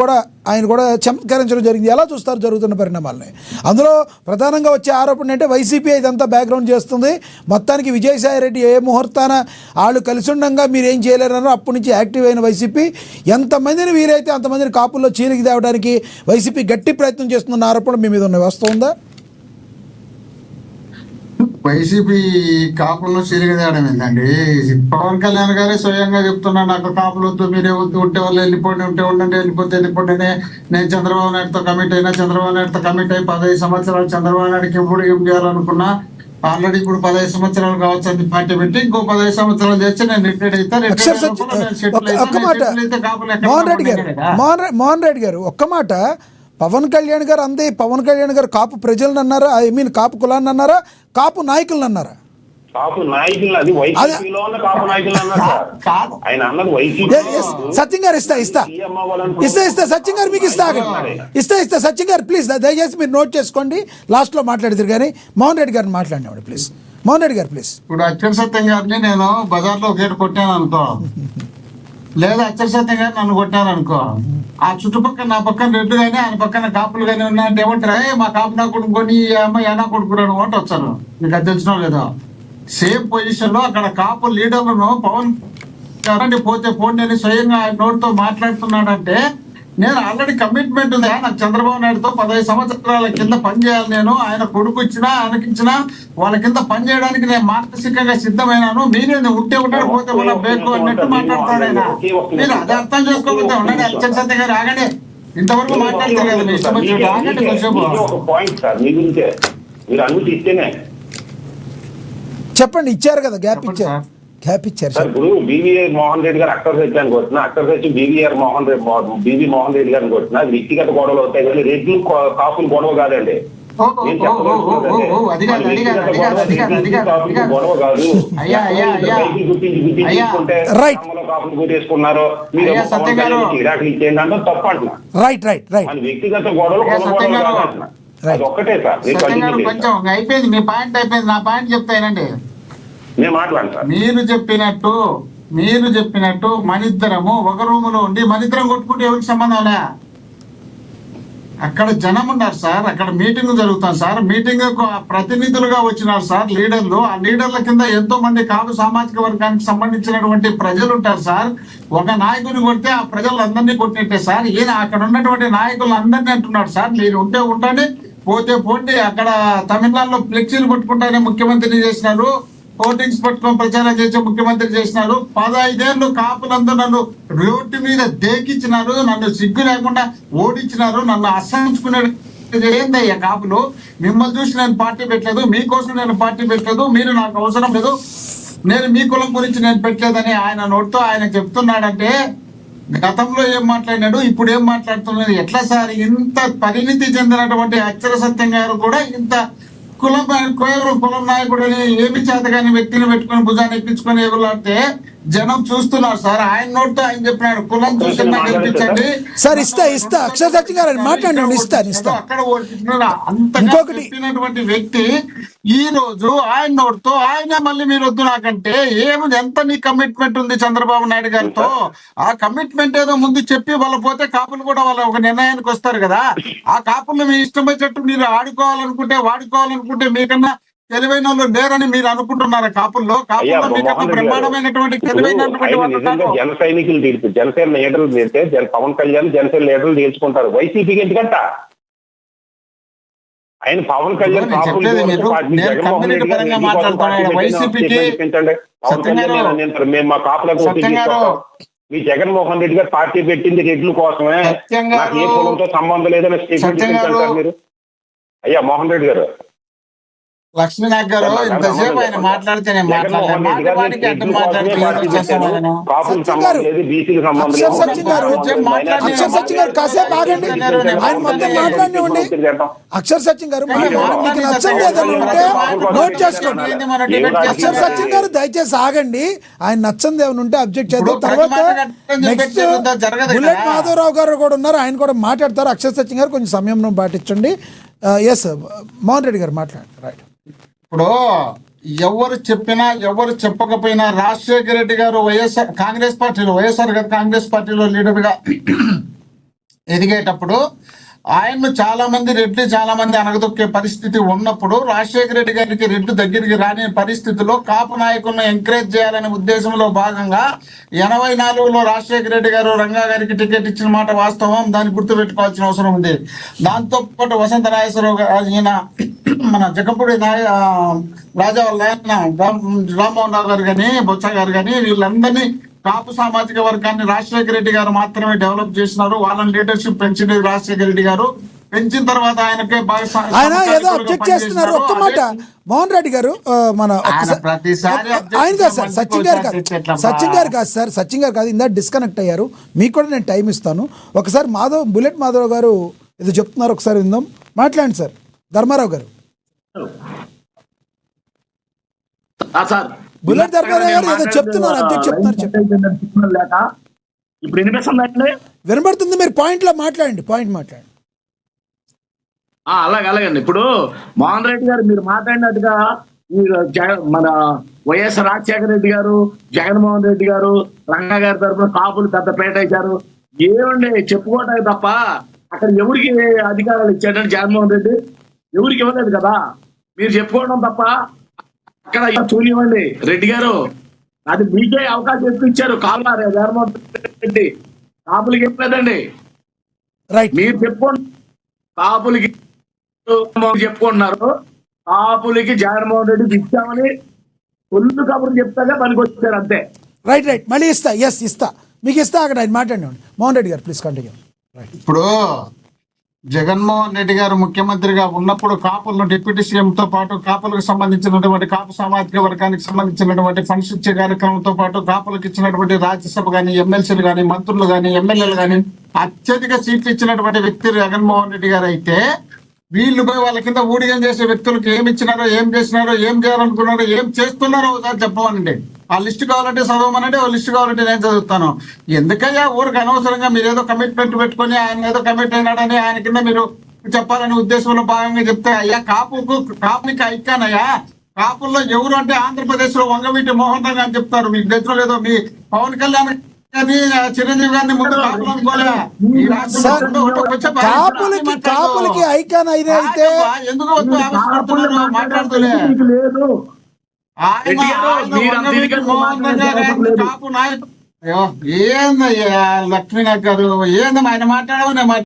కూడా ఆయన కూడా చమత్కరించడం జరిగింది. ఎలా చూస్తారు జరుగుతున్న పరిణామాలని? అందులో ప్రధానంగా వచ్చే ఆరోపణ అంటే వైసీపీ ఇదంతా బ్యాక్గ్రౌండ్ చేస్తుంది, మొత్తానికి విజయసాయి రెడ్డి ఏ ముహూర్తాన వాళ్ళు కలిసి ఉండగా మీరు ఏం చేయలేరన్నారు. అప్పటి నుంచి యాక్టివ్ అయిన వైసీపీ ఎంతమందిని వీలైతే అంతమందిని కాపుల్లో చీలికి తేవడానికి వైసీపీ గట్టి ప్రయత్నం చేస్తున్న ఆరోపణ మీ మీద ఉన్న వస్తుందా? వైసీపీ కాపులను చీలిగదేయడం ఏంటండి? పవన్ కళ్యాణ్ గారే స్వయంగా చెప్తున్నా, నాకు కాపులు వద్దు, మీరే వద్దు, ఉంటే వాళ్ళు వెళ్ళిపోండి, ఉంటే ఉండండి, వెళ్ళిపోండి. నేను చంద్రబాబు నాయుడుతో కమిట్ అయినా, చంద్రబాబు నాయుడుతో కమిట్ అయ్యి 15 సంవత్సరాలు చంద్రబాబు నాయుడుకి ఎప్పుడు ఏం చేయాలనుకున్నా, ఆల్రెడీ ఇప్పుడు 15 సంవత్సరాలు కావచ్చు అని పార్టీ పెట్టి ఇంకో 15 సంవత్సరాలు చేసి నేను రిటైర్ మోహన్ రెడ్డి గారు ఒక్క మాట, పవన్ కళ్యాణ్ గారు అందే, పవన్ కళ్యాణ్ గారు కాపు ప్రజలను అన్నారా, ఐ మీన్ కాపు కులాన్ని అన్నారా, కాపు నాయకులను అన్నారా? కాపు నాయకులు అది వైసీపీలో ఉన్న కాపు నాయకులు అన్నారు. ఆయన అన్నది వైసీపీ. సత్యం గారు ఇస్తా సత్యం గారు మీకు ఇస్తా సత్యం గారు ప్లీజ్ దయచేసి మీరు నోట్ చేసుకోండి, లాస్ట్ లో మాట్లాడతారు. కానీ మోహన్ రెడ్డి గారిని మాట్లాడినాడు ప్లీజ్. మోహన్ రెడ్డి గారు ప్లీజ్. ఇప్పుడు అచ్చం సత్యం గారిని నేను బజార్లో గేట్ కొట్టాను అనుకో, లేదా అచ్చం సత్యం గారు నన్ను కొట్టాను అనుకో, ఆ చుట్టుపక్కల నా పక్కన రెడ్లు కానీ ఆయన పక్కన కాపులు కానీ ఉన్నాయంటే ఏమంటారా, మా కాపు నా కొడుకుని అమ్మాయి అనా కొడుకురాను ఓటు వచ్చాను. మీకు అది తెలిసినా లేదో? సేమ్ పొజిషన్ లో అక్కడ కాపు లీడర్లను పవన్ గారండి పోతే పోండి అని స్వయంగా ఆయన నోటితో మాట్లాడుతున్నాడంటే, నేను ఆల్రెడీ కమిట్మెంట్ ఉంది. నాకు చంద్రబాబు నాయుడుతో 15 సంవత్సరాల కింద పనిచేయాలి. నేను ఆయన కొడుకు ఇచ్చినా ఆయనకిచ్చినా వాళ్ళ కింద పనిచేయడానికి నేను మానసికంగా సిద్ధమైనాను. మీరే ఉంటే ఉంటాడు, పోతే మన బేకు అన్నట్టు మాట్లాడతాడు ఆయన. మీరు అది అర్థం చేసుకోకపోతే ఉండండి. అచ్చం సత్య గారు ఆగండి, ఇంతవరకు మాట్లాడతారు కదా మీ ఇష్టం వచ్చి ఆగండి కొంచెం. చెప్పండి, ఇచ్చారు కదా, గ్యాప్ ఇచ్చారు సార్. ఇప్పుడు బీవీఆర్ మోహన్ రెడ్డి గారు అక్కర్ సత్యానికి వచ్చిన, అక్కర్ సత్యం బీవీ మోహన్ రెడ్డి గారిని కొట్టిన వ్యక్తిగత గొడవలు అవుతాయి కానీ రెడ్లు కాపులు గొడవ కాదండి. గొడవ కాదు. కాపులు కొట్టేసుకున్నారు, మీరు ఇచ్చేయండి అంటే తప్పు అంటున్నా. వ్యక్తిగత గొడవలు ఒక్కటే సార్. కొంచెం అయిపోయింది మీ పాయింట్, అయిపోయింది. నా పాయింట్ చెప్తానండి. మీరు చెప్పినట్టు మనిద్దరము ఒక రూములో ఉండి మనిద్దరం కొట్టుకుంటే ఎవరికి సంబంధం లే. అక్కడ జనం ఉన్నారు సార్, అక్కడ మీటింగ్ జరుగుతాం సార్. మీటింగ్ ప్రతినిధులుగా వచ్చినారు సార్ లీడర్లు. ఆ లీడర్ల కింద ఎంతో మంది కాపు సామాజిక వర్గానికి సంబంధించినటువంటి ప్రజలు ఉంటారు సార్. ఒక నాయకుని కొడితే ఆ ప్రజలందరినీ కొట్టినట్టే సార్. ఈయన అక్కడ ఉన్నటువంటి నాయకులు అందరినీ అంటున్నాడు సార్, మీరు ఉంటే ఉంటండి, పోతే పోండి. అక్కడ తమిళనాడులో ఫ్లెక్సీలు పట్టుకుంటానే ముఖ్యమంత్రిని చేసినారు, హోర్డింగ్స్ పట్టుకొని ప్రచారం చేసే ముఖ్యమంత్రి చేసినారు. 15 ఏళ్ళు కాపులందరూ నన్ను రోడ్డు మీద దేకిచ్చినారు, నన్ను సిగ్గు లేకుండా ఓడించినారు, నన్ను అసహించుకునే ఏందయ్యా కాపులు. మిమ్మల్ని చూసి నేను పార్టీ పెట్టలేదు, మీకోసం నేను పార్టీ పెట్టలేదు, మీరు నాకు అవసరం లేదు, నేను మీ కులం గురించి నేను పెట్టలేదని ఆయన నోటితో ఆయన చెప్తున్నాడంటే, గతంలో ఏం మాట్లాడినాడు, ఇప్పుడు ఏం మాట్లాడుతున్నాడు, ఎట్లా సార్? ఇంత పరిణితి చెందినటువంటి అక్షర సత్యం గారు కూడా ఇంత కులం నాయకుడిని ఏమి చేతగాని వ్యక్తిని పెట్టుకుని భుజాన్ని ఎక్కించుకొని ఎగులాడితే జనం చూస్తున్నారు సార్. ఆయన నోటితో ఆయన చెప్పినాడు, కులం చూసి గెలిపించండి సార్. ఇస్తా అక్షర సత్యం గారు మాట్లాడండి. అక్కడ అంత చెప్పినటువంటి వ్యక్తి ఈ రోజు ఆయన నోటితో ఆయన మళ్ళీ మీరు వద్దు నాకంటే ఏముంది, ఎంత నీ కమిట్మెంట్ ఉంది చంద్రబాబు నాయుడు గారితో? ఆ కమిట్మెంట్ ఏదో ముందు చెప్పి వాళ్ళ పోతే కాపులు కూడా వాళ్ళ ఒక నిర్ణయానికి వస్తారు కదా. ఆ కాపులు మీ ఇష్టం వచ్చేట్టు మీరు ఆడుకోవాలనుకుంటే వాడుకోవాలనుకుంటే మీకన్నా తెలివైన వాళ్ళు లేరని మీరు అనుకుంటున్నారా? కాపుల్లో మీకన్నా బ్రహ్మాండమైనటువంటి తెలివైనటువంటి జన సైనికులు తీర్పు, జనసేన లీడర్లు తీర్తే పవన్ కళ్యాణ్ జనసేన లీడర్లు తీర్చుకుంటారు. వైసీపీకి ఎందుకంట ఆయన పవన్ కళ్యాణ్ మేము మా కాపులకు మీ జగన్మోహన్ రెడ్డి గారు పార్టీ పెట్టింది రెడ్ల కోసమే, నాకు ఏ కులంతో సంబంధం లేదని స్టేట్మెంట్ మీరు. అయ్యా మోహన్ రెడ్డి గారు, లక్ష్మీనాథ్ గారు ఇంతసేపు ఆయన మాట్లాడితే అక్షర్ సచిన్ గారు మీకు నచ్చండి ఏదైనా ఉంటే నోట్ చేసుకోండి. అక్షర్ సచిన్ గారు దయచేసి ఆగండి. ఆయన నచ్చంది ఏమైనా ఉంటే అబ్జెక్ట్ చేద్దాం. తర్వాత నెక్స్ట్ బుల్లెట్ మాధవరావు గారు కూడా ఉన్నారు, ఆయన కూడా మాట్లాడతారు. అక్షర్ సచిన్ గారు కొంచెం సమయం పాటించండి. ఎస్ మోహన్ రెడ్డి గారు మాట్లాడండి. రైట్. ఇప్పుడు ఎవరు చెప్పినా ఎవరు చెప్పకపోయినా రాజశేఖర రెడ్డి గారు వైఎస్ఆర్ కాంగ్రెస్ పార్టీలో లీడర్ గా ఎదిగేటప్పుడు ఆయన్ను చాలా మంది అణగదొక్కే పరిస్థితి ఉన్నప్పుడు రాజశేఖర రెడ్డి గారికి రెడ్డి దగ్గరికి రాని పరిస్థితిలో కాపు నాయకులను ఎంకరేజ్ చేయాలనే ఉద్దేశంలో భాగంగా 84లో రాజశేఖర రెడ్డి గారు రంగా గారికి టికెట్ ఇచ్చిన మాట వాస్తవం, దాన్ని గుర్తుపెట్టుకోవాల్సిన అవసరం ఉంది. దాంతో పాటు వసంత నాగేశ్వరరావు గారు, ఈయన మన జగంపూడి రాజా వాళ్ళ ఆయన రామ్మోహన్ రావు గారు కానీ బొత్స గారు కానీ వీళ్ళందరినీ కాపు సామాజిక వర్గాన్ని రాజశేఖర రెడ్డి గారు మాత్రమే డెవలప్ చేసినారు. వాళ్ళని లీడర్షిప్ పెంచినది రాజశేఖర రెడ్డి గారు. పెంచిన తర్వాత ఆయనకే ఆయన ఏదో అబ్జెక్ట్ చేస్తున్నారు. ఒక్క మాట మోహన్ రెడ్డి గారు, మన ఆయన కాదు సార్, సచిన్ గారు కాదు సార్, సచిన్ గారు కాదు, ఇందాక డిస్కనెక్ట్ అయ్యారు. మీకు కూడా నేను టైం ఇస్తాను. ఒకసారి బుల్లెట్ మాధవ్ గారు ఏదో చెప్తున్నారు, ఒకసారి విందాం. మాట్లాడండి సార్. ధర్మారావు గారు, బుల్లెట్ ధర్మారావు గారు ఏదో చెప్తున్నారు, అబ్జెక్ట్ చెప్తున్నారు. ఇప్పుడు వినిపిస్తుందండి? వినబడుతుంది. మీరు పాయింట్ మాట్లాడండి. అలాగండి. ఇప్పుడు మోహన్ రెడ్డి గారు మీరు మాట్లాడినట్టుగా మన వైఎస్ రాజశేఖర రెడ్డి గారు, జగన్మోహన్ రెడ్డి గారు, రంగా గారి తరఫున కాపులు పెద్ద పేట వేశారు. ఏమండి చెప్పుకోవటానికి తప్ప అక్కడ ఎవరికి అధికారాలు ఇచ్చాడంటే జగన్మోహన్ రెడ్డి ఎవరికి ఇవ్వలేదు కదా. మీరు చెప్పుకోవడం తప్ప అక్కడ చూనివ్వండి రెడ్డి గారు, అది మీకే అవకాశం ఎక్కువ ఇచ్చారు. కావాలి జగన్మోహన్ రెడ్డి కాపులకి ఇవ్వలేదండి. మీరు చెప్పుకోండి. కాపులకి చెప్పుకుంటున్నారు, కాపులకి జగన్మోహన్ రెడ్డి ఇచ్చామని ఒళ్ళు కబుర్లు చెప్తాగా పనికి వచ్చారు అంతే. రైట్ మళ్ళీ ఇస్తా మీకు అక్కడ ఆయన మాట్లాడండి. మోహన్ రెడ్డి గారు ప్లీజ్ కంటిన్యూ. ఇప్పుడు జగన్మోహన్ రెడ్డి గారు ముఖ్యమంత్రిగా ఉన్నప్పుడు కాపులను డిప్యూటీ సీఎంతో పాటు కాపులకు సంబంధించినటువంటి కాపు సామాజిక వర్గానికి సంబంధించినటువంటి ఫండ్స్ ఇచ్చే కార్యక్రమంతో పాటు కాపులకు ఇచ్చినటువంటి రాజ్యసభ కానీ, ఎమ్మెల్సీలు కానీ, మంత్రులు కానీ, ఎమ్మెల్యేలు కానీ అత్యధిక సీట్లు ఇచ్చినటువంటి వ్యక్తి జగన్మోహన్ రెడ్డి గారు అయితే, వీళ్ళు పోయి వాళ్ళ కింద ఊడిగం చేసే వ్యక్తులకు ఏమి ఇచ్చినారో, ఏం చేసినారో, ఏం చేయాలనుకున్నారో, ఏం చేస్తున్నారో ఒకసారి చెప్పమనండి. ఆ లిస్ట్ కావాలంటే చదవమనండి, ఆ లిస్ట్ కావాలంటే నేను చదువుతాను. ఎందుకయ్యా ఊరికి అనవసరంగా మీరు ఏదో కమిట్మెంట్ పెట్టుకొని ఆయన ఏదో కమిట్ అయినాడని ఆయన కింద మీరు చెప్పాలనే ఉద్దేశంలో భాగంగా చెప్తే, అయ్యా కాపునికి ఐక్యానయ్యా. కాపుల్లో ఎవరు అంటే ఆంధ్రప్రదేశ్ లో వంగవీటి మోహన్ రావు అని చెప్తారు. మీకు దగ్గర లేదో మీ పవన్ కళ్యాణ్ కానీ చిరంజీవి గారిని ముందు కాపులకి ఐకాన్ అయితే ఎందుకు మాట్లాడుతులే కాపు నాయకుడు ఏందయ్యా లక్ష్మీనాథ్ గారు, ఏందమ్మా ఆయన మాట్లాడవు